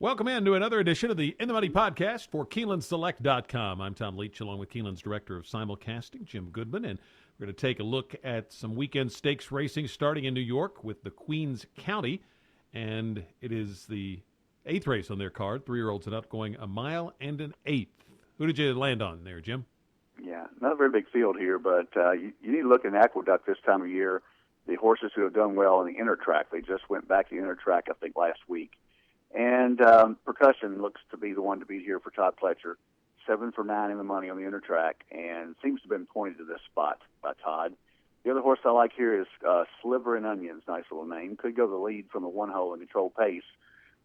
Welcome in to another edition of the In the Money podcast for KeenelandSelect.com. I'm Tom Leach, along with Keeneland's director of Simulcasting, Jim Goodman, and we're going to take a look at some weekend stakes racing starting in New York with the Queens County, and it is the 8th race on their card, 3-year-olds and up, going a mile and an eighth. Who did you land on there, Jim? Yeah, not a very big field here, but you need to look in Aqueduct this time of year. The horses who have done well in the inner track, they just went back to the inner track, I think, last week. And Percussion looks to be the one to beat here for Todd Pletcher. 7 for 9 in the money on the inner track, and seems to have been pointed to this spot by Todd. The other horse I like here is Sliver and Onions, nice little name. Could go the lead from the one hole and control pace.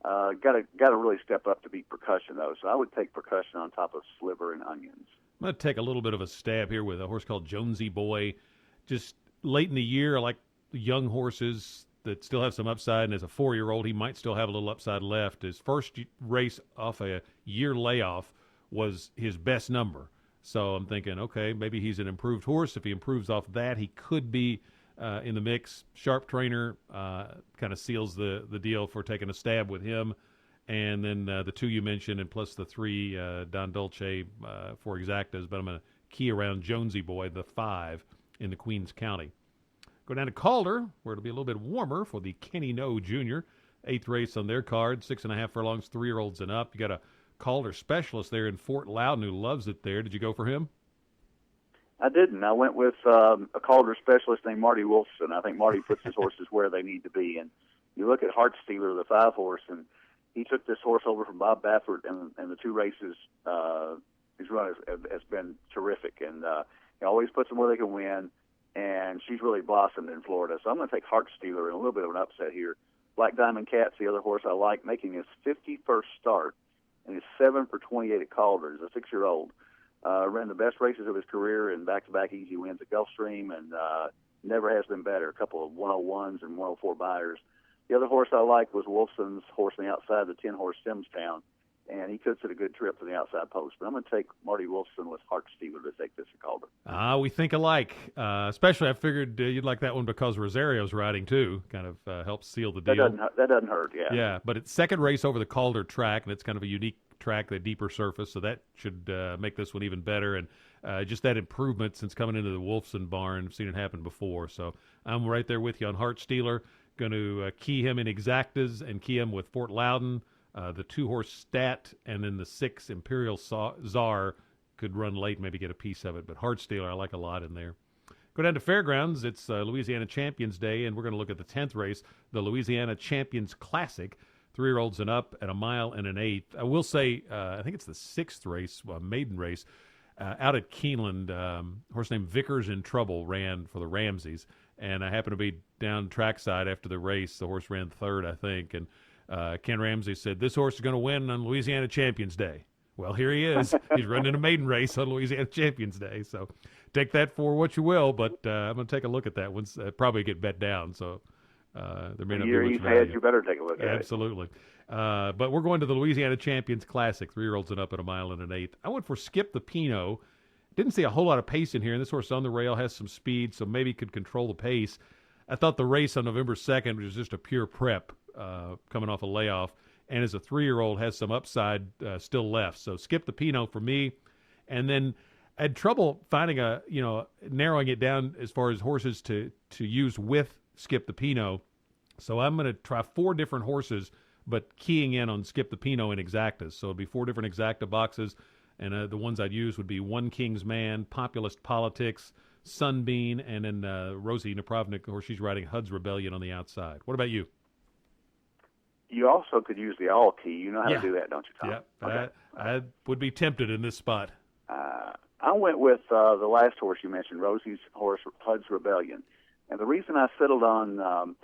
Got to really step up to beat Percussion, though. So I would take Percussion on top of Sliver and Onions. I'm going to take a little bit of a stab here with a horse called Jonesy Boy. Just late in the year, I like the young horses that still have some upside, and as a 4-year-old, he might still have a little upside left. His first race off a year layoff was his best number. So I'm thinking, okay, maybe he's an improved horse. If he improves off that, he could be in the mix. Sharp Trainer kind of seals the deal for taking a stab with him. And then the 2 you mentioned, and plus the 3, Don Dolce for exactas. But I'm going to key around Jonesy Boy, the 5 in the Queens County. Go down to Calder, where it'll be a little bit warmer for the Kenny Noe Jr. 8th race on their card, 6.5 furlongs, 3-year-olds and up. You got a Calder specialist there in Fort Loudon who loves it there. Did you go for him? I didn't. I went with a Calder specialist named Marty Wolfson. I think Marty puts his horses where they need to be. And you look at Heart Stealer, the 5 horse, and he took this horse over from Bob Baffert, and the 2 races his run has been terrific. And he always puts them where they can win. And she's really blossomed in Florida. So I'm going to take Heart Stealer in a little bit of an upset here. Black Diamond Cat's the other horse I like, making his 51st start, and he's 7 for 28 at Calder. He's a 6-year-old. Ran the best races of his career in back-to-back easy wins at Gulfstream, and never has been better. A couple of 101s and 104 buyers. The other horse I like was Wolfson's horse on the outside, the 10-horse Simstown, and he could sit a good trip to the outside post. But I'm going to take Marty Wolfson with Heart Stealer to take this to Calder. We think alike. Especially I figured you'd like that one because Rosario's riding too. Kind of helps seal the deal. That doesn't hurt, yeah. Yeah, but it's second race over the Calder track, and it's kind of a unique track, the deeper surface, so that should make this one even better. And just that improvement since coming into the Wolfson barn, I've seen it happen before. So I'm right there with you on Heart Stealer. Going to key him in exactas and key him with Fort Loudon. The 2-horse Stat, and then the 6 Imperial Czar could run late, maybe get a piece of it. But Heart Stealer, I like a lot in there. Go down to Fairgrounds. It's Louisiana Champions Day, and we're going to look at the 10th race, the Louisiana Champions Classic, 3-year-olds and up at a mile and an eighth. I will say, I think it's the 6th race, maiden race, out at Keeneland. A horse named Vickers in Trouble ran for the Ramseys, and I happened to be down trackside after the race. The horse ran 3rd, I think, and Ken Ramsey said, this horse is going to win on Louisiana Champions Day. Well, here he is. He's running a maiden race on Louisiana Champions Day. So take that for what you will, but I'm going to take a look at that one. Probably get bet down, so there may not be much value. You better take a look at it. Absolutely. But we're going to the Louisiana Champions Classic, 3-year-olds and up at a mile and an eighth. I went for Skip the Pinot. Didn't see a whole lot of pace in here, and this horse on the rail has some speed, so maybe could control the pace. I thought the race on November 2nd was just a pure prep. Coming off a layoff, and as a 3-year-old has some upside still left. So Skip the Pinot for me. And then I had trouble finding narrowing it down as far as horses to use with Skip the Pinot. So I'm going to try 4 different horses, but keying in on Skip the Pinot in exactas. So it'd be 4 different exacta boxes, and the ones I'd use would be One King's Man, Populist Politics, Sunbeam, and then Rosie Napravnik, or she's riding Hud's Rebellion on the outside. What about you? You also could use the all key. You know how to do that, don't you, Tom? Yeah, okay. I would be tempted in this spot. I went with the last horse you mentioned, Rosie's horse, Hud's Rebellion. And the reason I settled on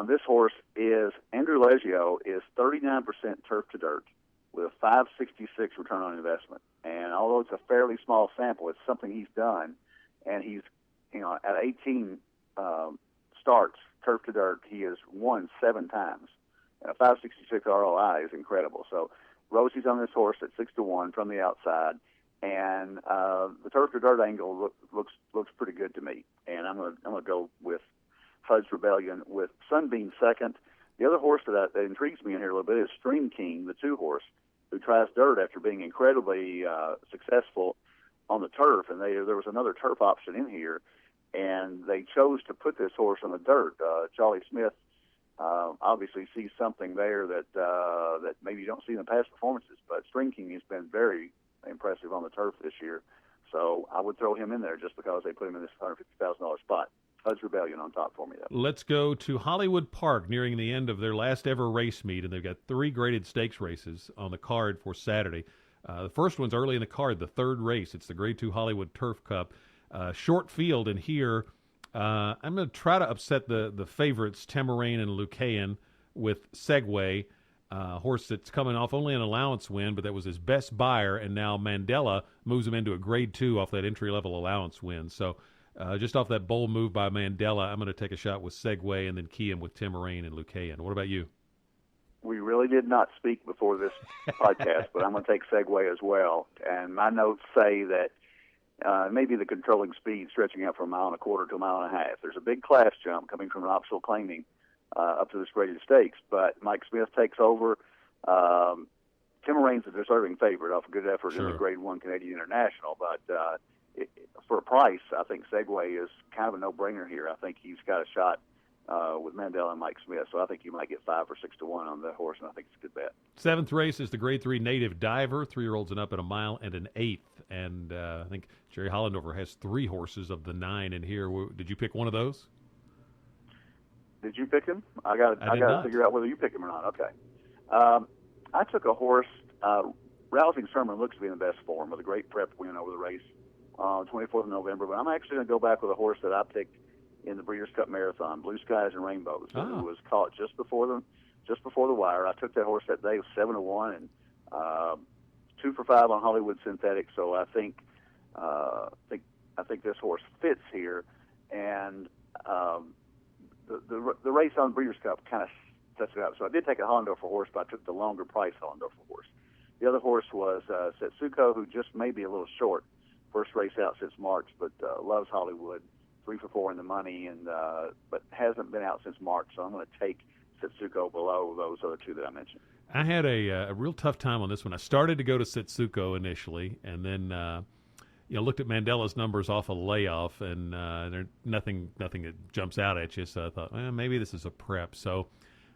this horse is Andrew Leggio is 39% turf to dirt with a 566 return on investment. And although it's a fairly small sample, it's something he's done. And he's, at 18 starts, turf to dirt, he has won 7 times. And a 566 ROI is incredible. So Rosie's on this horse at 6-1 from the outside, and the turf to dirt angle looks pretty good to me. And I'm gonna go with Hud's Rebellion with Sunbeam second. The other horse that intrigues me in here a little bit is Stream King, the 2-horse, who tries dirt after being incredibly successful on the turf. And there was another turf option in here, and they chose to put this horse on the dirt. Charlie Smith obviously sees something there that maybe you don't see in the past performances. But Stream King has been very impressive on the turf this year. So I would throw him in there just because they put him in this $150,000 spot. Hud's Rebellion on top for me, though. Let's go to Hollywood Park, nearing the end of their last ever race meet, and they've got 3 graded stakes races on the card for Saturday. The first one's early in the card, the 3rd race. It's the Grade 2 Hollywood Turf Cup. Short field in here. I'm going to try to upset the favorites, Temerain and Lucayan, with Segway, horse that's coming off only an allowance win, but that was his best buyer, and now Mandela moves him into a Grade 2 off that entry-level allowance win. So just off that bold move by Mandela, I'm going to take a shot with Segway and then key him with Temerain and Lucayan. What about you? We really did not speak before this podcast, but I'm going to take Segway as well. And my notes say that maybe the controlling speed stretching out from 1.25 miles to 1.5 miles. There's a big class jump coming from an optional claiming up to this graded stakes, but Mike Smith takes over. Temerain's a deserving favorite off a good effort in the Grade 1 Canadian International, but for a price, I think Segway is kind of a no-brainer here. I think he's got a shot with Mandela and Mike Smith, so I think you might get 5 or 6 to 1 on that horse, and I think it's a good bet. 7th race is the Grade 3 Native Diver, 3-year-olds and up at 1 mile and an 1/8, and I think Jerry Hollandover has 3 horses of the 9 in here. Did you pick one of those? Did you pick him? I got to figure out whether you pick him or not. Okay. I took a horse. Rousing Sermon looks to be in the best form with a great prep win over the race on 24th of November, but I'm actually going to go back with a horse that I picked in the Breeders' Cup Marathon, Blue Skies and Rainbows. Who was caught just before the wire. I took that horse that day, 7 to 1, and 2 for 5 on Hollywood Synthetic. So I think this horse fits here, and the race on Breeders' Cup kind of sets it up. So I did take a Hollendorfer horse, but I took the longer price Hollendorfer horse. The other horse was Setsuko, who just may be a little short. First race out since March, but loves Hollywood. 3 for 4 in the money, and but hasn't been out since March. So I'm going to take Setsuko below those other 2 that I mentioned. I had a real tough time on this one. I started to go to Setsuko initially, and then looked at Mandela's numbers off a layoff, and there's nothing that jumps out at you. So I thought, maybe this is a prep. So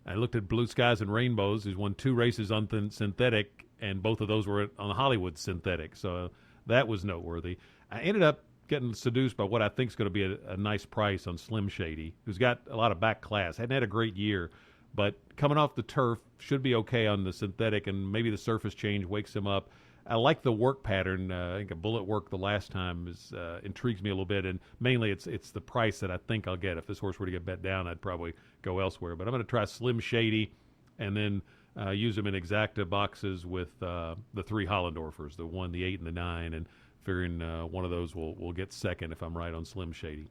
I looked at Blue Skies and Rainbows. He's won 2 races on synthetic, and both of those were on Hollywood Synthetic. So that was noteworthy. I ended up getting seduced by what I think is going to be a nice price on Slim Shady, who's got a lot of back class. Hadn't had a great year, but coming off the turf should be okay on the synthetic, and maybe the surface change wakes him up. I like the work pattern. I think a bullet work the last time intrigues me a little bit, and mainly it's the price that I think I'll get. If this horse were to get bet down, I'd probably go elsewhere. But I'm going to try Slim Shady, and then use them in exacta boxes with the 3 Hollendorfers, the 1, the 8, and the 9, and figuring one of those will get second if I'm right on Slim Shady.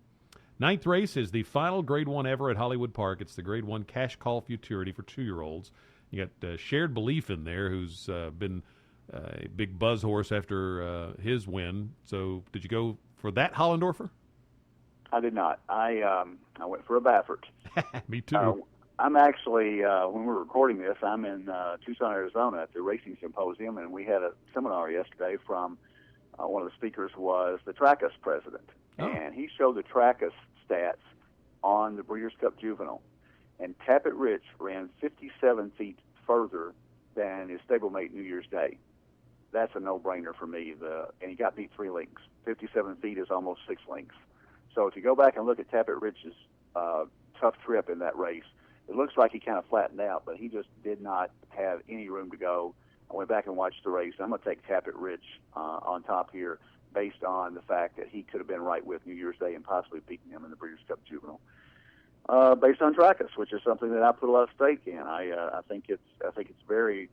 9th race is the final Grade 1 ever at Hollywood Park. It's the Grade 1 Cash Call Futurity for 2-year-olds. You got Shared Belief in there, who's been a big buzz horse after his win. So did you go for that Hollendorfer? I did not. I went for a Baffert. Me too. I'm actually, when we're recording this, I'm in Tucson, Arizona at the Racing Symposium, and we had a seminar yesterday from one of the speakers was the Trackus president, and he showed the Trackus stats on the Breeders' Cup Juvenile, and Tappet Rich ran 57 feet further than his stablemate New Year's Day. That's a no-brainer for me. And he got beat 3 lengths. 57 feet is almost 6 lengths. So if you go back and look at Tappet Rich's tough trip in that race, it looks like he kind of flattened out, but he just did not have any room to go. I went back and watched the race. I'm going to take Tappet Rich on top here based on the fact that he could have been right with New Year's Day and possibly beaten him in the Breeders' Cup Juvenile. Based on Trackus, which is something that I put a lot of stake in. I think it's very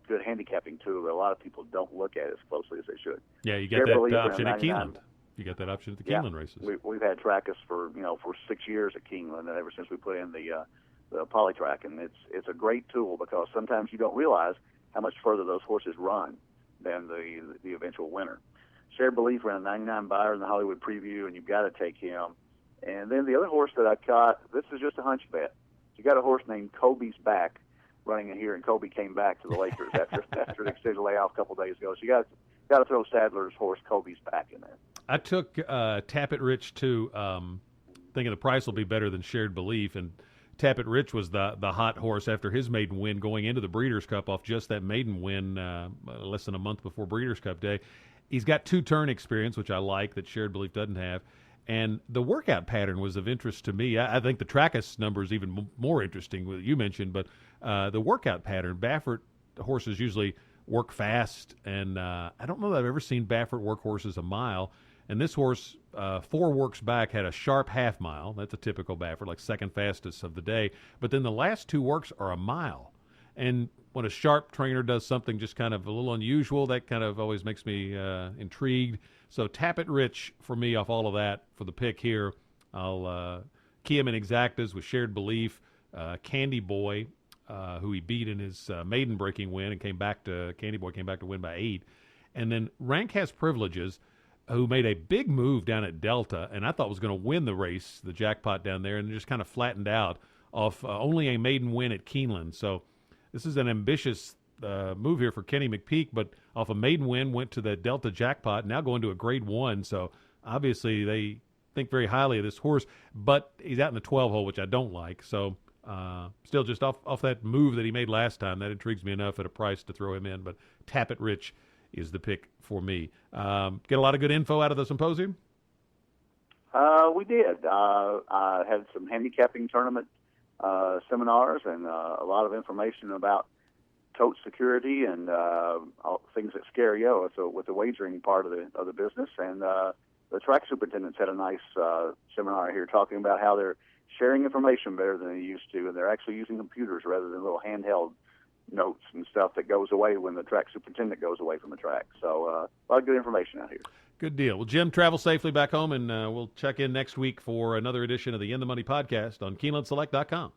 good handicapping tool that a lot of people don't look at as closely as they should. Yeah, you get that option at Keeneland. You get that option at the Keeneland races. We've had Trackus for 6 years at Keeneland, and ever since we put in the Polytrack, and it's a great tool because sometimes you don't realize how much further those horses run than the eventual winner. Shared Belief ran a 99 buyer in the Hollywood Preview, and you've got to take him. And then the other horse that I caught, this is just a hunch bet. You got a horse named Kobe's Back running in here, and Kobe came back to the Lakers after an extended layoff a couple of days ago. So you got to throw Sadler's horse Kobe's Back in there. I took Tap It Rich too, thinking the price will be better than Shared Belief, and Tap It Rich was the hot horse after his maiden win going into the Breeders' Cup off just that maiden win less than a month before Breeders' Cup Day. He's got 2-turn experience, which I like, that Shared Belief doesn't have. And the workout pattern was of interest to me. I think the Trackus number is even more interesting, what you mentioned, but the workout pattern, Baffert horses usually work fast, and I don't know that I've ever seen Baffert work horses a mile. And this horse, 4 works back, had a sharp half mile. That's a typical Baffert, like second fastest of the day. But then the last 2 works are a mile. And when a sharp trainer does something just kind of a little unusual, that kind of always makes me intrigued. So Tap It Rich for me off all of that for the pick here. I'll key him in exactas with Shared Belief, Candy Boy, who he beat in his maiden breaking win and Candy Boy came back to win by 8. And then Rank Has Privileges, who made a big move down at Delta, and I thought was going to win the race, the jackpot down there, and just kind of flattened out off only a maiden win at Keeneland. So this is an ambitious move here for Kenny McPeak, but off a maiden win, went to the Delta jackpot, now going to a grade 1. So obviously they think very highly of this horse, but he's out in the 12 hole, which I don't like. So still just off that move that he made last time, that intrigues me enough at a price to throw him in. But Tap It Rich is the pick for me. Get a lot of good info out of the symposium? We did. I had some handicapping tournament seminars and a lot of information about tote security and all things that scare you. So with the wagering part of the business, and the track superintendents had a nice seminar here talking about how they're sharing information better than they used to, and they're actually using computers rather than little handheld notes and stuff that goes away when the track superintendent goes away from the track. So a lot of good information out here. Good deal. Well, Jim, travel safely back home, and we'll check in next week for another edition of the In the Money podcast on KeenelandSelect.com.